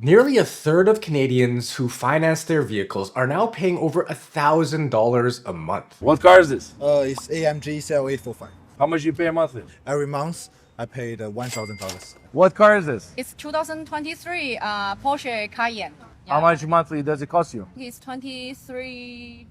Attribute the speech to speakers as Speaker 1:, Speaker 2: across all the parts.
Speaker 1: Nearly a third of Canadians who finance their vehicles are now paying over $1,000 a month.
Speaker 2: What car is this?
Speaker 3: It's AMG CLA 45.
Speaker 2: How much you pay monthly?
Speaker 3: Every month, I paid $1,000.
Speaker 2: What car is this?
Speaker 4: It's 2023 Porsche Cayenne.
Speaker 2: How much monthly does it cost you?
Speaker 4: It's 2300.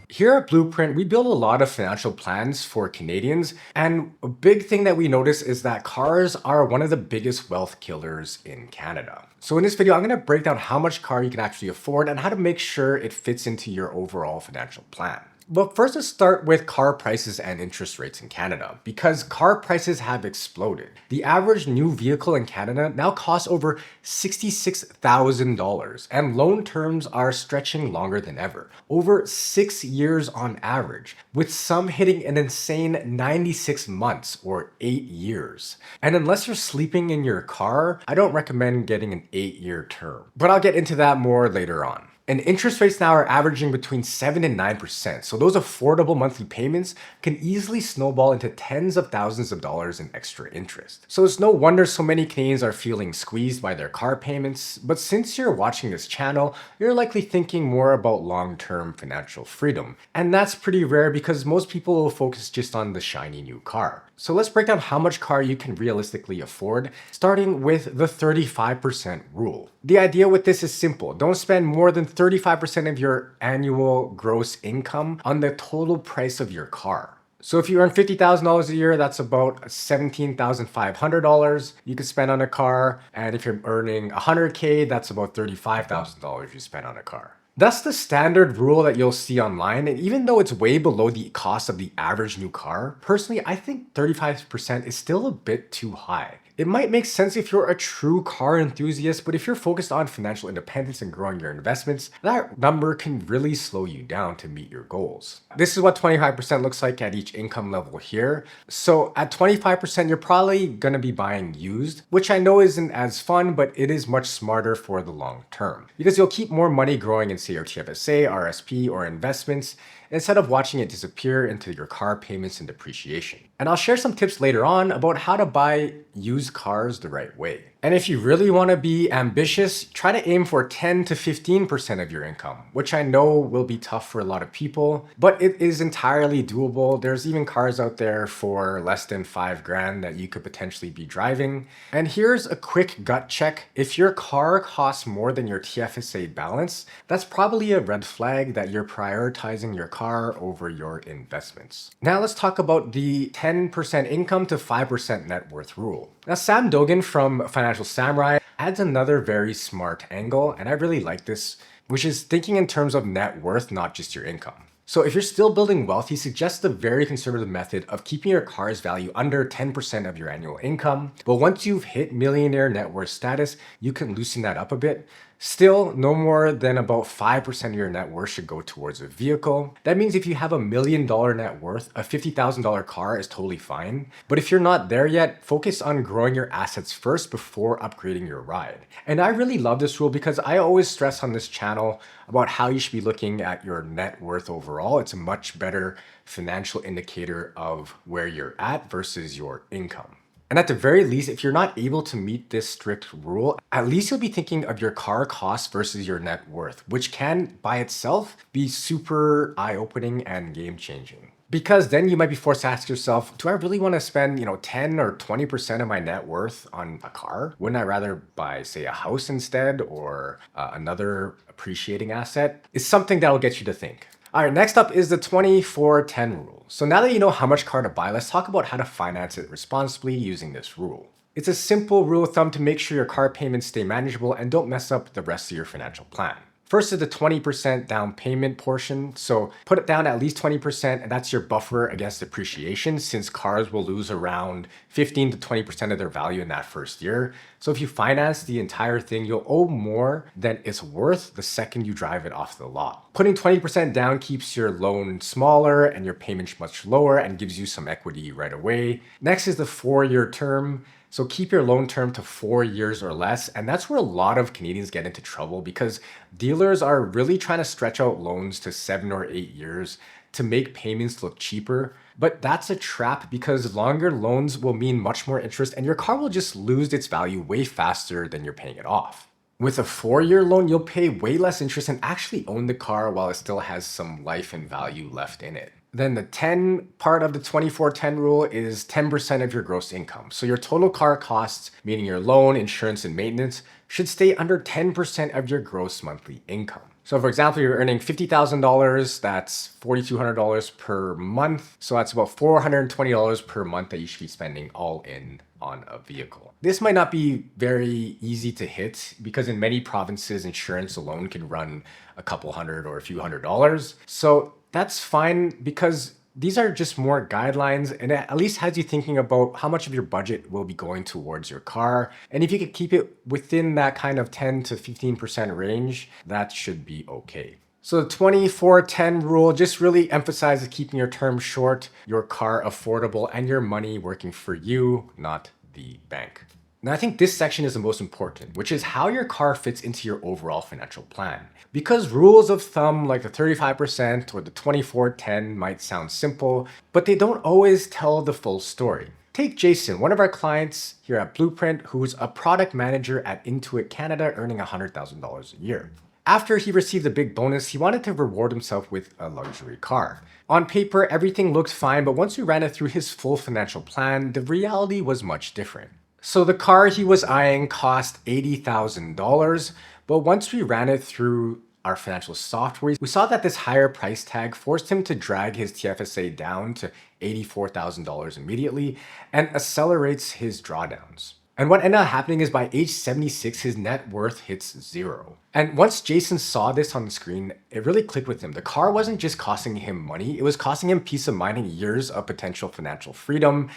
Speaker 1: Here at Blueprint, we build a lot of financial plans for Canadians, and a big thing that we notice is that cars are one of the biggest wealth killers in Canada. So in this video, I'm going to break down how much car you can actually afford and how to make sure it fits into your overall financial plan. But first, let's start with car prices and interest rates in Canada, because car prices have exploded. The average new vehicle in Canada now costs over $66,000, and loan terms are stretching longer than ever, over 6 years on average, with some hitting an insane 96 months or 8 years. And unless you're sleeping in your car, I don't recommend getting an 8-year term. But I'll get into that more later on. And interest rates now are averaging between 7 and 9%, so those affordable monthly payments can easily snowball into tens of thousands of dollars in extra interest. So it's no wonder so many Canadians are feeling squeezed by their car payments, but since you're watching this channel, you're likely thinking more about long-term financial freedom. And that's pretty rare because most people will focus just on the shiny new car. So let's break down how much car you can realistically afford, starting with the 35% rule. The idea with this is simple. Don't spend more than 35% of your annual gross income on the total price of your car. So if you earn $50,000 a year, that's about $17,500 you could spend on a car. And if you're earning $100K, that's about $35,000 you spend on a car. That's the standard rule that you'll see online, and even though it's way below the cost of the average new car, personally, I think 35% is still a bit too high. It might make sense if you're a true car enthusiast, but if you're focused on financial independence and growing your investments, that number can really slow you down to meet your goals. This is what 25% looks like at each income level here. So at 25%, you're probably gonna be buying used, which I know isn't as fun, but it is much smarter for the long term. Because you'll keep more money growing in, say, your TFSA, RSP, or investments, instead of watching it disappear into your car payments and depreciation. And I'll share some tips later on about how to buy used cars the right way. And if you really want to be ambitious, try to aim for 10 to 15% of your income, which I know will be tough for a lot of people, but it is entirely doable. There's even cars out there for less than $5,000 that you could potentially be driving. And here's a quick gut check. If your car costs more than your TFSA balance, that's probably a red flag that you're prioritizing your car over your investments. Now let's talk about the 10% income to 5% net worth rule. Now Sam Dogan from Financial Samurai adds another very smart angle, and I really like this, which is thinking in terms of net worth, not just your income. So if you're still building wealth, he suggests the very conservative method of keeping your car's value under 10% of your annual income. But once you've hit millionaire net worth status, you can loosen that up a bit. Still, no more than about 5% of your net worth should go towards a vehicle. That means if you have $1 million net worth, a $50,000 car is totally fine. But if you're not there yet, focus on growing your assets first before upgrading your ride. And I really love this rule because I always stress on this channel about how you should be looking at your net worth overall. It's a much better financial indicator of where you're at versus your income. And at the very least, if you're not able to meet this strict rule, at least you'll be thinking of your car cost versus your net worth, which can by itself be super eye-opening and game-changing. Because then you might be forced to ask yourself, do I really want to spend, 10 or 20% of my net worth on a car? Wouldn't I rather buy, say, a house instead, or another appreciating asset? It's something that'll get you to think. All right, next up is the 24-10 rule. So now that you know how much car to buy, let's talk about how to finance it responsibly using this rule. It's a simple rule of thumb to make sure your car payments stay manageable and don't mess up the rest of your financial plan. First is the 20% down payment portion. So put it down at least 20%, and that's your buffer against depreciation, since cars will lose around 15 to 20% of their value in that first year. So if you finance the entire thing, you'll owe more than it's worth the second you drive it off the lot. Putting 20% down keeps your loan smaller and your payments much lower and gives you some equity right away. Next is the 4-year term. So keep your loan term to 4 years or less. And that's where a lot of Canadians get into trouble, because dealers are really trying to stretch out loans to 7 or 8 years to make payments look cheaper. But that's a trap, because longer loans will mean much more interest and your car will just lose its value way faster than you're paying it off. With a 4-year loan, you'll pay way less interest and actually own the car while it still has some life and value left in it. Then the 10 part of the 24/10 rule is 10% of your gross income. So your total car costs, meaning your loan, insurance, and maintenance, should stay under 10% of your gross monthly income. So for example, you're earning $50,000, that's $4,200 per month. So that's about $420 per month that you should be spending all in on a vehicle. This might not be very easy to hit because in many provinces, insurance alone can run a couple hundred or a few $100s. So that's fine because these are just more guidelines and it at least has you thinking about how much of your budget will be going towards your car. And if you could keep it within that kind of 10 to 15% range, that should be okay. So the 24/10 rule just really emphasizes keeping your term short, your car affordable, and your money working for you, not the bank. Now, I think this section is the most important, which is how your car fits into your overall financial plan. Because rules of thumb like the 35% or the 24/10 might sound simple, but they don't always tell the full story. Take Jason, one of our clients here at Blueprint, who's a product manager at Intuit Canada earning $100,000 a year. After he received a big bonus, he wanted to reward himself with a luxury car. On paper, everything looked fine, but once we ran it through his full financial plan, the reality was much different. So the car he was eyeing cost $80,000, but once we ran it through our financial software, we saw that this higher price tag forced him to drag his TFSA down to $84,000 immediately and accelerates his drawdowns. And what ended up happening is by age 76, his net worth hits zero. And once Jason saw this on the screen, it really clicked with him. The car wasn't just costing him money, it was costing him peace of mind and years of potential financial freedom,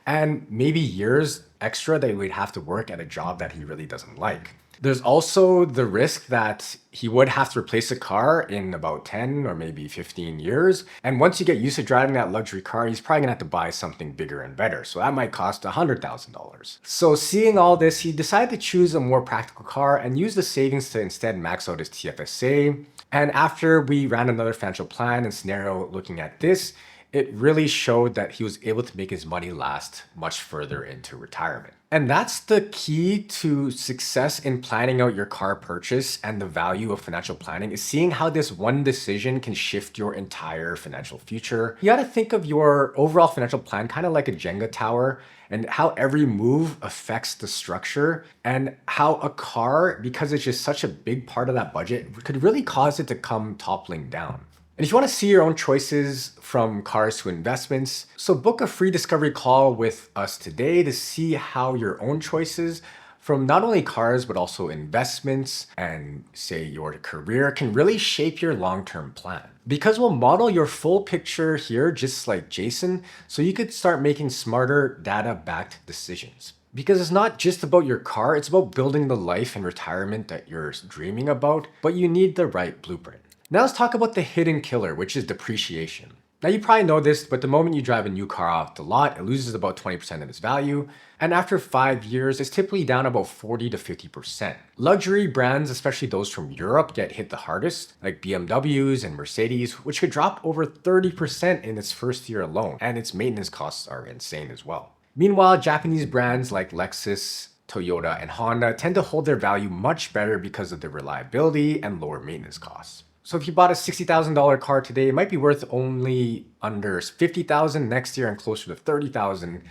Speaker 1: and maybe years extra that he would have to work at a job that he really doesn't like. There's also the risk that he would have to replace a car in about 10 or maybe 15 years. And once you get used to driving that luxury car, he's probably gonna have to buy something bigger and better. So that might cost $100,000. So seeing all this, he decided to choose a more practical car and use the savings to instead max out his TFSA. And after we ran another financial plan and scenario looking at this, it really showed that he was able to make his money last much further into retirement. And that's the key to success in planning out your car purchase and the value of financial planning is seeing how this one decision can shift your entire financial future. You gotta think of your overall financial plan kind of like a Jenga tower and how every move affects the structure and how a car, because it's just such a big part of that budget, could really cause it to come toppling down. And if you want to see your own choices from cars to investments, so book a free discovery call with us today to see how your own choices from not only cars, but also investments and say your career can really shape your long-term plan. Because we'll model your full picture here, just like Jason, so you could start making smarter data-backed decisions. Because it's not just about your car, it's about building the life and retirement that you're dreaming about, but you need the right blueprint. Now let's talk about the hidden killer, which is depreciation. Now you probably know this, but the moment you drive a new car off the lot, it loses about 20% of its value. And after 5 years, it's typically down about 40 to 50%. Luxury brands, especially those from Europe, get hit the hardest, like BMWs and Mercedes, which could drop over 30% in its first year alone. And its maintenance costs are insane as well. Meanwhile, Japanese brands like Lexus, Toyota, and Honda tend to hold their value much better because of their reliability and lower maintenance costs. So if you bought a $60,000 car today, it might be worth only under $50,000 next year and closer to $30,000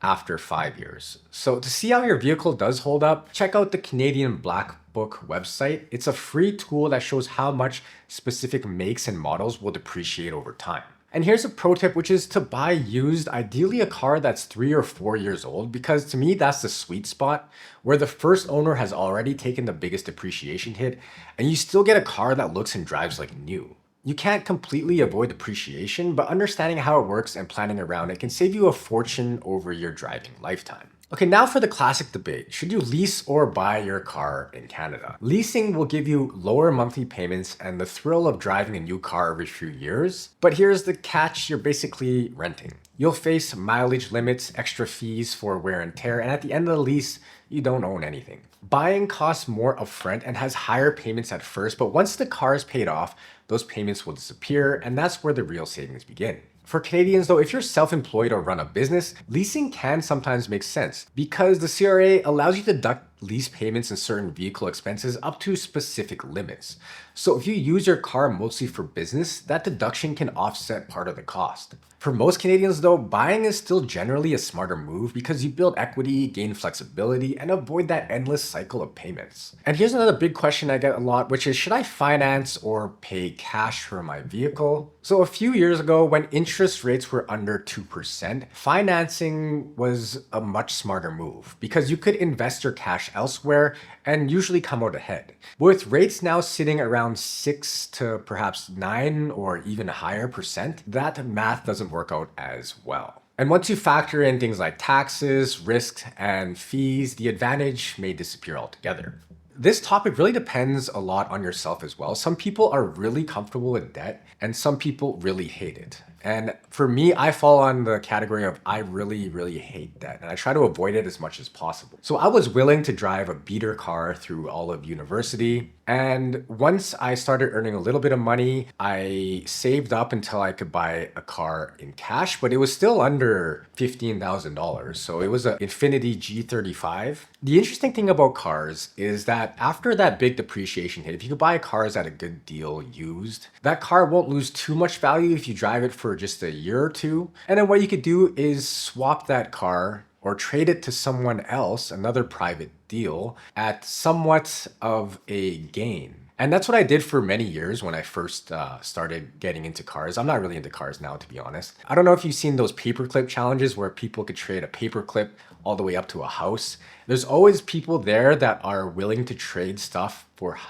Speaker 1: after 5 years. So to see how your vehicle does hold up, check out the Canadian Black Book website. It's a free tool that shows how much specific makes and models will depreciate over time. And here's a pro tip, which is to buy used, ideally a car that's 3 or 4 years old, because to me, that's the sweet spot where the first owner has already taken the biggest depreciation hit and you still get a car that looks and drives like new. You can't completely avoid depreciation, but understanding how it works and planning around it can save you a fortune over your driving lifetime. Okay, now for the classic debate. Should you lease or buy your car in Canada? Leasing will give you lower monthly payments and the thrill of driving a new car every few years. But here's the catch, you're basically renting. You'll face mileage limits, extra fees for wear and tear, and at the end of the lease, you don't own anything. Buying costs more upfront and has higher payments at first, but once the car is paid off, those payments will disappear, and that's where the real savings begin. For Canadians though, if you're self-employed or run a business, leasing can sometimes make sense because the CRA allows you to deduct lease payments and certain vehicle expenses up to specific limits. So if you use your car mostly for business, that deduction can offset part of the cost. For most Canadians though, buying is still generally a smarter move because you build equity, gain flexibility, and avoid that endless cycle of payments. And here's another big question I get a lot, which is should I finance or pay cash for my vehicle? So a few years ago, when interest rates were under 2%, financing was a much smarter move because you could invest your cash elsewhere and usually come out ahead. With rates now sitting around 6 to perhaps 9 or even higher percent, that math doesn't work out as well. And once you factor in things like taxes, risks, and fees, the advantage may disappear altogether. This topic really depends a lot on yourself as well. Some people are really comfortable with debt and some people really hate it. And for me, I fall on the category of I really hate debt and I try to avoid it as much as possible. So I was willing to drive a beater car through all of university. And once I started earning a little bit of money, I saved up until I could buy a car in cash, but it was still under $15,000. So it was an Infiniti G35. The interesting thing about cars is that after that big depreciation hit, if you could buy cars at a good deal used, that car won't lose too much value if you drive it for just a year or two. And then what you could do is swap that car or trade it to someone else, another private deal, at somewhat of a gain. And that's what I did for many years when I first started getting into cars. I'm not really into cars now, to be honest. I don't know if you've seen those paperclip challenges where people could trade a paperclip all the way up to a house. There's always people there that are willing to trade stuff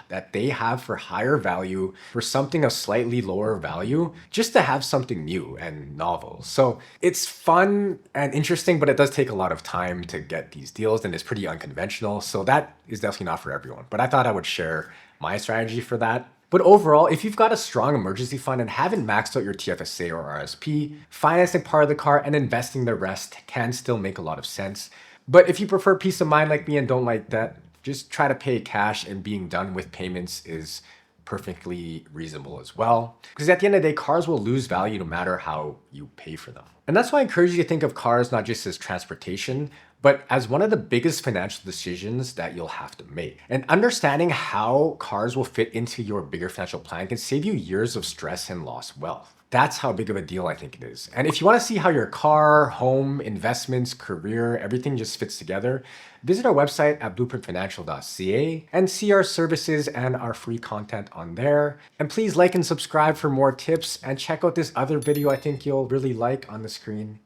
Speaker 1: that they have for higher value for something of slightly lower value just to have something new and novel. So it's fun and interesting, but it does take a lot of time to get these deals and it's pretty unconventional. So that is definitely not for everyone. But I thought I would share my strategy for that. But overall, if you've got a strong emergency fund and haven't maxed out your TFSA or RSP, financing part of the car and investing the rest can still make a lot of sense. But if you prefer peace of mind like me and don't like that, just try to pay cash and being done with payments is perfectly reasonable as well. Because at the end of the day, cars will lose value no matter how you pay for them. And that's why I encourage you to think of cars not just as transportation, but as one of the biggest financial decisions that you'll have to make. And understanding how cars will fit into your bigger financial plan can save you years of stress and lost wealth. That's how big of a deal I think it is. And if you want to see how your car, home, investments, career, everything just fits together, visit our website at blueprintfinancial.ca and see our services and our free content on there. And please like and subscribe for more tips and check out this other video I think you'll really like on the screen.